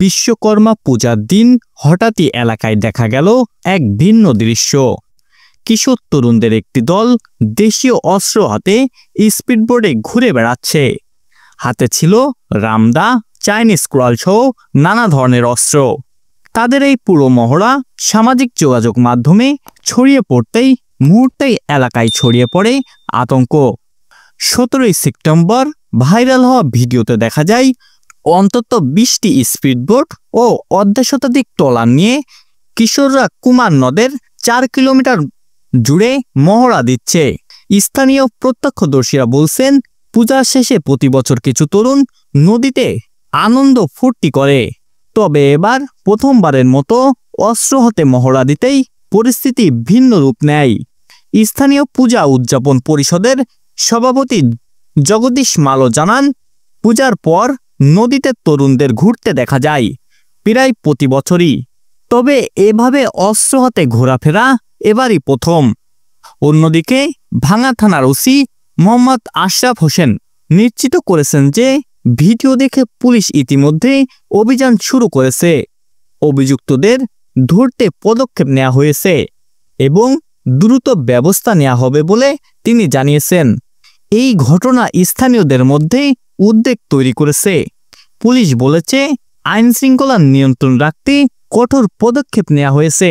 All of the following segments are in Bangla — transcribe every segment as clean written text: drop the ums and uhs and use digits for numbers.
বিশ্বকর্মা পূজার দিন হঠাৎই এলাকায় দেখা গেল এক ভিন্ন দৃশ্য। কিশোর তরুণদের একটি দল দেশীয় অস্ত্র হাতে স্পিডবোটে ঘুরে বেড়াচ্ছে। হাতে ছিল রামদা, চাইনিজ ক্রল সহ নানা ধরনের অস্ত্র। তাদের এই পুরো মহড়া সামাজিক যোগাযোগ মাধ্যমে ছড়িয়ে পড়তেই মুহূর্তেই এলাকায় ছড়িয়ে পড়ে আতঙ্ক। 17 সেপ্টেম্বর ভাইরাল হওয়া ভিডিওতে দেখা যায় অন্তত 20টি স্পিডবোট ও অর্ধশতাধিক ট্রলার নিয়ে কিশোররা কুমার নদের 4 কিলোমিটার জুড়ে মহড়া দিচ্ছে। স্থানীয় প্রত্যক্ষদর্শীরা বলছেন, পূজার শেষে প্রতি বছর কিছু তরুণ নদীতে আনন্দ ফুর্তি করে, তবে এবার প্রথমবারের মতো অস্ত্র হাতে মহড়া দিতেই পরিস্থিতি ভিন্ন রূপ নেয়। স্থানীয় পূজা উদযাপন পরিষদের সভাপতি জগদীশ মালো জানান, পূজার পর নদীতে তরুণদের ঘুরতে দেখা যায় প্রায় প্রতি বছরই, তবে এভাবে অস্ত্র হাতে ঘোরাফেরা এবারই প্রথম। অন্যদিকে ভাঙ্গা থানার ওসি মোহাম্মদ আশরাফ হোসেন নিশ্চিত করেছেন যে ভিডিও দেখে পুলিশ ইতিমধ্যে অভিযান শুরু করেছে। অভিযুক্তদের ধরতে পদক্ষেপ নেওয়া হয়েছে এবং দ্রুত ব্যবস্থা নেওয়া হবে বলে তিনি জানিয়েছেন। এই ঘটনা স্থানীয়দের মধ্যে উদ্বেগ তৈরি করেছে। পুলিশ বলেছে, আইন শৃঙ্খলা নিয়ন্ত্রণ রাখতে কঠোর পদক্ষেপ নেওয়া হয়েছে।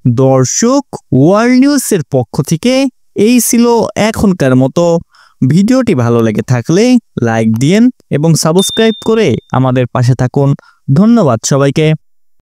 দর্শক, ওয়ার্ল্ড নিউজের পক্ষ থেকে এই ছিল এখনকার মতো। ভিডিওটি ভালো লেগে থাকলে লাইক দিন এবং সাবস্ক্রাইব করে আমাদের পাশে থাকুন। ধন্যবাদ সবাইকে।